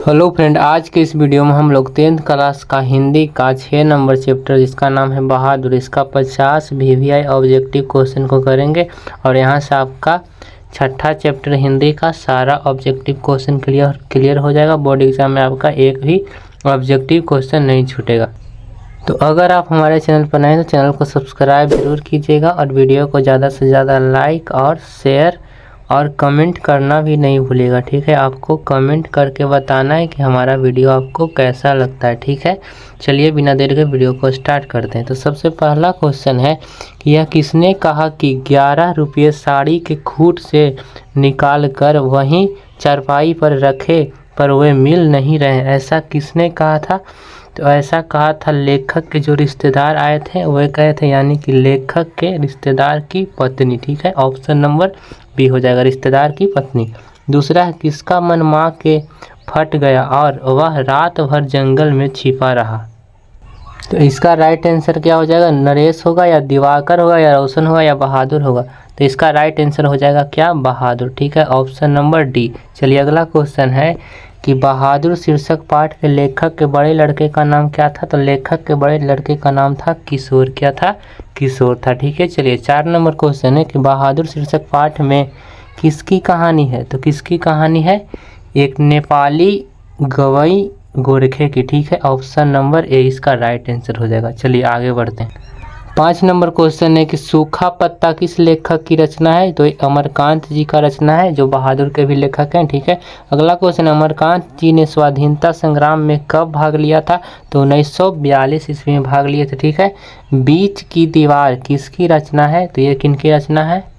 Hello friend, आज के इस वीडियो में हम लोग 10th क्लास का हिंदी का 6 नंबर चैप्टर जिसका नाम है बहादुर, इसका 50 VVI ऑब्जेक्टिव क्वेश्चन को करेंगे। और यहाँ से आपका छठा चैप्टर हिंदी का सारा ऑब्जेक्टिव क्वेश्चन क्लियर हो जाएगा। बोर्ड एग्जाम में आपका एक भी ऑब्जेक्टिव क्वेश्चन नहीं छूटेगा। तो अगर आप हमारे चैनल पर नए हैं तो चैनल को सब्सक्राइब जरूर कीजिएगा और वीडियो को ज़्यादा से ज़्यादा लाइक और शेयर और कमेंट करना भी नहीं भूलिएगा। ठीक है, आपको कमेंट करके बताना है कि हमारा वीडियो आपको कैसा लगता है। ठीक है, चलिए बिना देर के वीडियो को स्टार्ट करते हैं। तो सबसे पहला क्वेश्चन है कि यह किसने कहा कि 11 रुपये साड़ी के खूट से निकाल कर वहीं चारपाई पर रखे पर वे मिल नहीं रहे, ऐसा किसने कहा था? तो ऐसा कहा था लेखक के जो रिश्तेदार आए थे वह कहे थे, यानी कि लेखक के रिश्तेदार की पत्नी। ठीक है, ऑप्शन नंबर बी हो जाएगा, रिश्तेदार की पत्नी। दूसरा है किसका मन माँ के फट गया और वह रात भर जंगल में छिपा रहा। तो इसका राइट आंसर क्या हो जाएगा? नरेश होगा या दिवाकर होगा या रोशन होगा या बहादुर होगा। तो इसका राइट आंसर हो जाएगा क्या? बहादुर। ठीक है, ऑप्शन नंबर डी। चलिए अगला क्वेश्चन है कि बहादुर शीर्षक पाठ के लेखक के बड़े लड़के का नाम क्या था? तो लेखक के बड़े लड़के का नाम था किशोर। क्या था? किशोर था। ठीक है, चलिए 4 नंबर क्वेश्चन है कि बहादुर शीर्षक पाठ में किसकी कहानी है? तो किसकी कहानी है? एक नेपाली गवई गोरखे की। ठीक है, ऑप्शन नंबर ए इसका राइट आंसर हो जाएगा। चलिए आगे बढ़ते हैं। 5 नंबर क्वेश्चन है कि सूखा पत्ता किस लेखक की रचना है? तो अमरकांत जी का रचना है, जो बहादुर के भी लेखक हैं। ठीक है, अगला क्वेश्चन, अमरकांत जी ने स्वाधीनता संग्राम में कब भाग लिया था? तो 1942 ईस्वी में भाग लिए थे। ठीक है, बीच की दीवार किसकी रचना है? तो ये किनकी रचना है?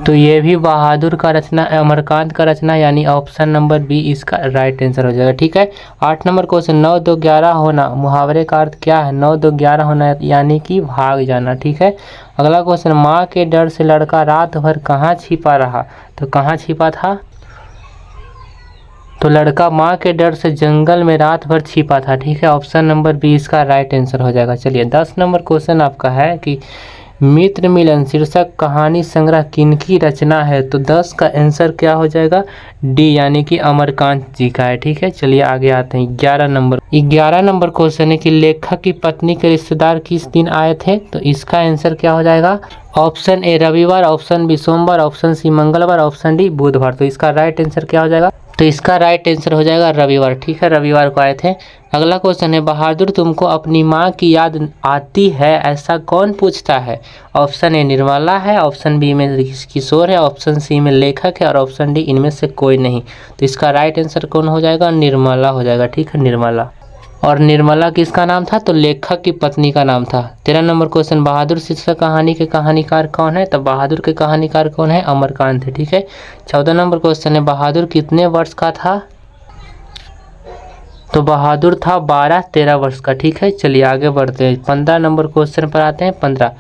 तो ये भी बहादुर का रचना, अमरकांत का रचना, यानी ऑप्शन नंबर बी इसका राइट आंसर हो जाएगा। ठीक है, 8 नंबर क्वेश्चन, 9 2 11 होना मुहावरे का अर्थ क्या है? 9 2 11 होना यानी कि भाग जाना। ठीक है, अगला क्वेश्चन, माँ के डर से लड़का रात भर कहाँ छिपा रहा? तो कहाँ छिपा था? तो लड़का माँ के डर से जंगल में रात भर छिपा था। ठीक है, ऑप्शन नंबर बी इसका राइट आंसर हो जाएगा। चलिए 10 नंबर क्वेश्चन आपका है कि मित्र मिलन शीर्षक कहानी संग्रह किनकी रचना है? तो 10 का आंसर क्या हो जाएगा? डी, यानी कि अमरकांत जी का है। ठीक है, चलिए आगे आते हैं। 11 नंबर क्वेश्चन है कि लेखक की पत्नी के रिश्तेदार किस दिन आए थे? तो इसका आंसर क्या हो जाएगा? ऑप्शन ए रविवार, ऑप्शन बी सोमवार, ऑप्शन सी मंगलवार, ऑप्शन डी बुधवार। तो इसका राइट आंसर क्या हो जाएगा? तो इसका राइट आंसर हो जाएगा रविवार। ठीक है, रविवार को आए थे। अगला क्वेश्चन है, बहादुर तुमको अपनी माँ की याद आती है ऐसा कौन पूछता है? ऑप्शन ए निर्मला है, ऑप्शन बी में किशोर है, ऑप्शन सी में लेखक है और ऑप्शन डी इनमें से कोई नहीं। तो इसका राइट आंसर कौन हो जाएगा? निर्मला हो जाएगा। ठीक है, निर्मला। और निर्मला किसका नाम था? तो लेखक की पत्नी का नाम था। 13 नंबर क्वेश्चन, बहादुर शीर्षक कहानी के कहानीकार कौन है? तो बहादुर के कहानीकार कौन है? अमरकांत है। ठीक है, 14 नंबर क्वेश्चन है, बहादुर कितने वर्ष का था? तो बहादुर था 12-13 वर्ष का। ठीक है, चलिए आगे बढ़ते हैं। 15 नंबर क्वेश्चन पर आते हैं। 15,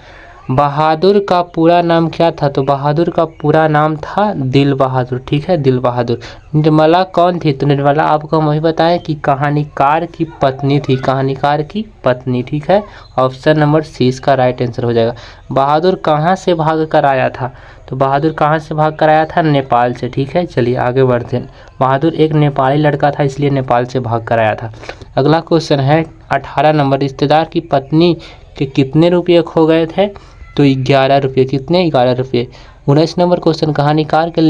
बहादुर का पूरा नाम क्या था? तो बहादुर का पूरा नाम था दिल बहादुर। ठीक है, दिल बहादुर। निर्मला कौन थी? तो निर्मला आपको हम वही बताएं कि कहानीकार की पत्नी थी, कहानीकार की पत्नी। ठीक है, ऑप्शन नंबर सी इसका राइट आंसर हो जाएगा। बहादुर कहाँ से भाग कर आया था? तो बहादुर कहाँ से भाग कर आया था? नेपाल से। ठीक है, चलिए आगे बढ़ते हैं। बहादुर एक नेपाली लड़का था, इसलिए नेपाल से भाग कर आया था। अगला क्वेश्चन है 18 नंबर, रिश्तेदार की पत्नी के कितने रुपये खो गए थे? तो 11 रुपये। कितने? 11 रुपये। 19 नंबर क्वेश्चन, कहानीकार के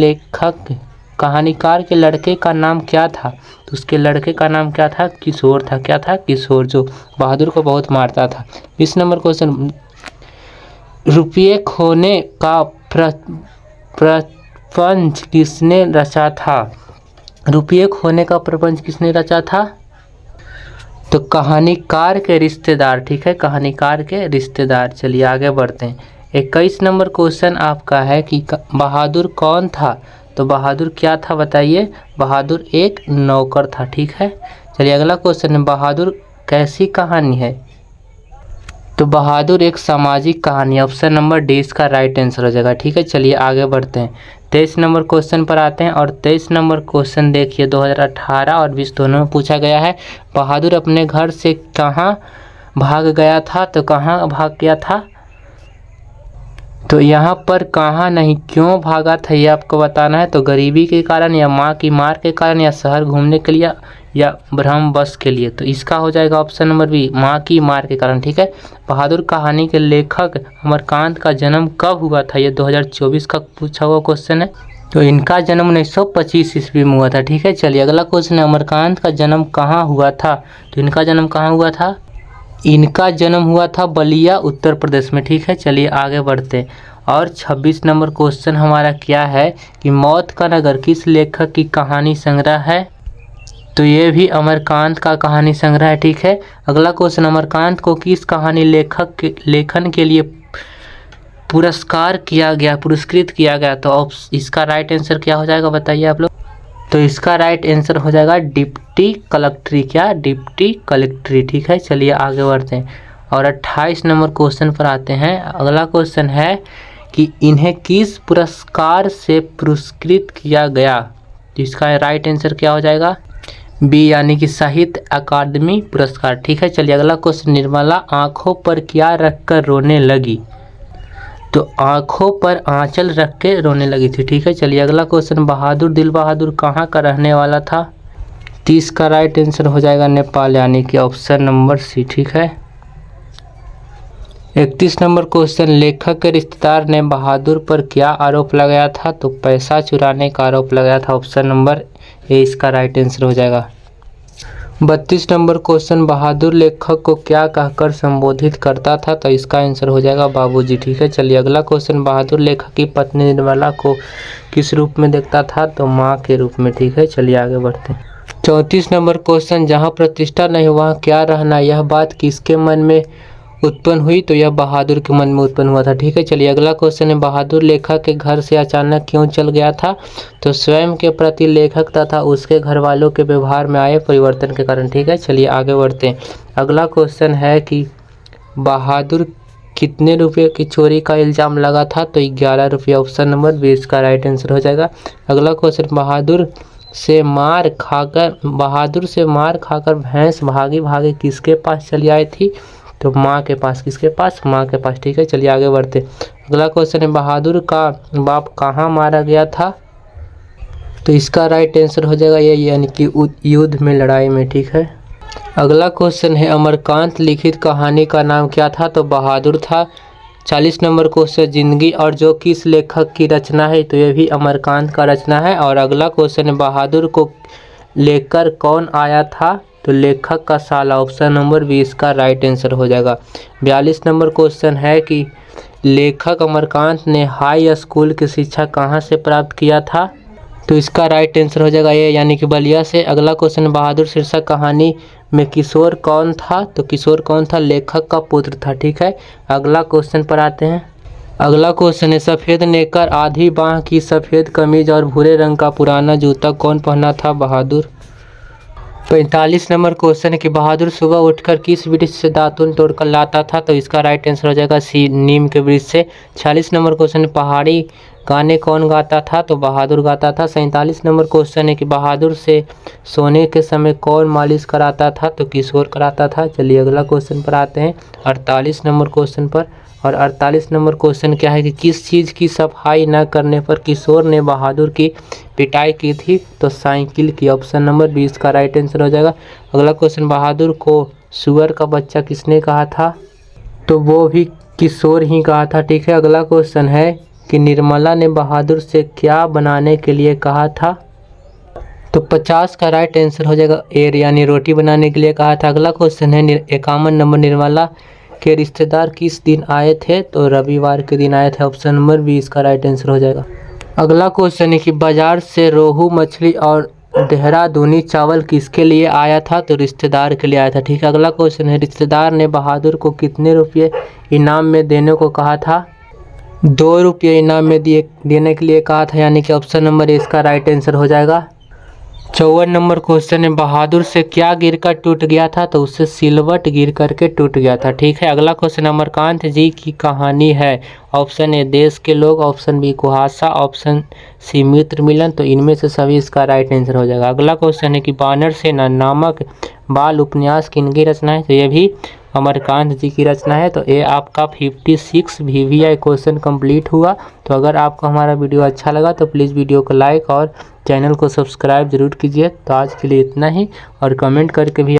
लड़के का नाम क्या था? तो उसके लड़के का नाम क्या था? किशोर था। क्या था? किशोर, जो बहादुर को बहुत मारता था। 20 नंबर क्वेश्चन, रुपये खोने का प्रपंच किसने रचा था? रुपये खोने का प्रपंच किसने रचा था? तो कहानीकार के रिश्तेदार। ठीक है, कहानीकार के रिश्तेदार। चलिए आगे बढ़ते हैं। 21 नंबर क्वेश्चन आपका है कि बहादुर कौन था? तो बहादुर क्या था बताइए? बहादुर एक नौकर था। ठीक है, चलिए अगला क्वेश्चन है, बहादुर कैसी कहानी है? तो बहादुर एक सामाजिक कहानी, ऑप्शन नंबर डी इसका राइट आंसर हो जाएगा। ठीक है, चलिए आगे बढ़ते हैं। 23 नंबर क्वेश्चन पर आते हैं और 23 नंबर क्वेश्चन देखिए 2018 और 20 दोनों में पूछा गया है। बहादुर अपने घर से कहाँ भाग गया था? तो कहाँ भाग गया था? तो यहाँ पर कहाँ नहीं क्यों भागा था ये आपको बताना है। तो गरीबी के कारण, या माँ की मार के कारण, या शहर घूमने के लिए, या ब्रह्म बस के लिए। तो इसका हो जाएगा ऑप्शन नंबर बी, माँ की मार के कारण। ठीक है। बहादुर कहानी के लेखक अमरकांत का जन्म कब हुआ था, ये 2024 का पूछा हुआ क्वेश्चन है। तो इनका जन्म 1925 ईस्वी में हुआ था। ठीक है। चलिए अगला क्वेश्चन है, अमरकांत का जन्म कहाँ हुआ था। तो इनका जन्म कहाँ हुआ था, इनका जन्म हुआ था बलिया उत्तर प्रदेश में। ठीक है। चलिए आगे बढ़ते हैं। और 26 नंबर क्वेश्चन हमारा क्या है कि मौत का नगर किस लेखक की कहानी संग्रह है। तो ये भी अमरकांत का कहानी संग्रह है। ठीक है। अगला क्वेश्चन, अमरकांत को किस कहानी लेखक के लेखन के लिए पुरस्कृत किया गया। तो इसका राइट आंसर क्या हो जाएगा बताइए आप लोग। तो इसका राइट आंसर हो जाएगा डिप्टी कलेक्ट्री। क्या, डिप्टी कलेक्ट्री। ठीक है। चलिए आगे बढ़ते हैं और 28 नंबर क्वेश्चन पर आते हैं। अगला क्वेश्चन है कि इन्हें किस पुरस्कार से पुरस्कृत किया गया। तो इसका राइट आंसर क्या हो जाएगा, बी, यानी कि साहित्य अकादमी पुरस्कार। ठीक है। चलिए अगला क्वेश्चन, निर्मला आंखों पर क्या रखकर रोने लगी। तो आंखों पर आंचल रख के रोने लगी थी। ठीक है। चलिए अगला क्वेश्चन, बहादुर दिल बहादुर कहाँ का रहने वाला था। 30 का राइट आंसर हो जाएगा नेपाल, यानी कि ऑप्शन नंबर सी। ठीक है। 31 नंबर क्वेश्चन, लेखक के रिश्तेदार ने बहादुर पर क्या आरोप लगाया था। तो पैसा चुराने का आरोप लगाया था। ऑप्शन नंबर ए इसका राइट आंसर हो जाएगा। 32 नंबर क्वेश्चन, बहादुर लेखक को क्या कहकर संबोधित करता था। तो इसका आंसर हो जाएगा बाबूजी। ठीक है। चलिए अगला क्वेश्चन, बहादुर लेखक की पत्नी निर्मला को किस रूप में देखता था। तो माँ के रूप में। ठीक है। चलिए आगे बढ़ते हैं। 34 नंबर क्वेश्चन, जहाँ प्रतिष्ठा नहीं वहाँ क्या रहना, यह बात किसके मन में उत्पन्न हुई। तो यह बहादुर के मन में उत्पन्न हुआ था। ठीक है। चलिए अगला क्वेश्चन है, बहादुर लेखक के घर से अचानक क्यों चल गया था। तो स्वयं के प्रति लेखक तथा उसके घर वालों के व्यवहार में आए परिवर्तन के कारण। ठीक है। चलिए आगे बढ़ते हैं। अगला क्वेश्चन है कि बहादुर कितने रुपये की चोरी का इल्ज़ाम लगा था। तो 11 रुपये। ऑप्शन नंबर 20 का राइट आंसर हो जाएगा। अगला क्वेश्चन, बहादुर से मार खाकर भैंस भागी भागी किसके पास चली आई थी। तो माँ के पास। किसके पास, माँ के पास। ठीक है। चलिए आगे बढ़ते। अगला क्वेश्चन है, बहादुर का बाप कहाँ मारा गया था। तो इसका राइट आंसर हो जाएगा ये, यानी कि युद्ध में, लड़ाई में। ठीक है। अगला क्वेश्चन है, अमरकांत लिखित कहानी का नाम क्या था। तो बहादुर था। 40 नंबर क्वेश्चन, जिंदगी और जो किस लेखक की रचना है। तो ये भी अमरकांत का रचना है। और अगला क्वेश्चन है, बहादुर को लेकर कौन आया था। तो लेखक का साला। ऑप्शन नंबर 20 का राइट आंसर हो जाएगा। 42 नंबर क्वेश्चन है कि लेखक अमरकांत ने हाई स्कूल की शिक्षा कहाँ से प्राप्त किया था। तो इसका राइट आंसर हो जाएगा ये, यानी कि बलिया से। अगला क्वेश्चन, बहादुर शीर्षक कहानी में किशोर कौन था। तो किशोर कौन था, लेखक का पुत्र था। ठीक है। अगला क्वेश्चन पर आते हैं। अगला क्वेश्चन है, सफ़ेद नेकर आधी बाँह की सफ़ेद कमीज और भूरे रंग का पुराना जूता कौन पहना था। बहादुर। 45 नंबर क्वेश्चन है कि बहादुर सुबह उठकर किस वृक्ष से दातुन तोड़कर लाता था। तो इसका राइट आंसर हो जाएगा सी, नीम के वृक्ष से। 46 नंबर क्वेश्चन है, पहाड़ी गाने कौन गाता था। तो बहादुर गाता था। 47 नंबर क्वेश्चन है कि बहादुर से सोने के समय कौन मालिश कराता था। तो किशोर कराता था। चलिए अगला क्वेश्चन पर आते हैं, 48 नंबर क्वेश्चन पर। और 48 नंबर क्वेश्चन क्या है कि किस चीज़ की सफाई न करने पर किशोर ने बहादुर की पिटाई की थी। तो साइकिल की। ऑप्शन नंबर 20 का राइट आंसर हो जाएगा। अगला क्वेश्चन, बहादुर को सुअर का बच्चा किसने कहा था। तो वो भी किशोर ही कहा था। ठीक है। अगला क्वेश्चन है कि निर्मला ने बहादुर से क्या बनाने के लिए कहा था। तो 50 का राइट आंसर हो जाएगा एर, यानी रोटी बनाने के लिए कहा था। अगला क्वेश्चन है, 51 नंबर, निर्मला के रिश्तेदार किस दिन आए थे। तो रविवार के दिन आए थे। ऑप्शन नंबर 20 का राइट आंसर हो जाएगा। अगला क्वेश्चन है कि बाजार से रोहू मछली और देहरादूनी चावल किसके लिए आया था। तो रिश्तेदार के लिए आया था। ठीक है। अगला क्वेश्चन है, रिश्तेदार ने बहादुर को कितने रुपये इनाम में देने को कहा था। 2 रुपये इनाम में देने के लिए कहा था, यानी कि ऑप्शन नंबर इसका राइट आंसर हो जाएगा। 54 नंबर क्वेश्चन है, बहादुर से क्या गिरकर टूट गया था। तो उससे सिलवट गिर करके टूट गया था। ठीक है। अगला क्वेश्चन, अमरकांत जी की कहानी है। ऑप्शन ए देश के लोग, ऑप्शन बी कुहासा, ऑप्शन सी मित्र मिलन। तो इनमें से सभी इसका राइट आंसर हो जाएगा। अगला क्वेश्चन है कि बानर सेना नामक बाल उपन्यास किनकी रचना है। तो ये भी अमरकांत जी की रचना है। तो ये आपका 56 VVI क्वेश्चन कंप्लीट हुआ। तो अगर आपको हमारा वीडियो अच्छा लगा तो प्लीज़ वीडियो को लाइक और चैनल को सब्सक्राइब जरूर कीजिए। तो आज के लिए इतना ही, और कमेंट करके भी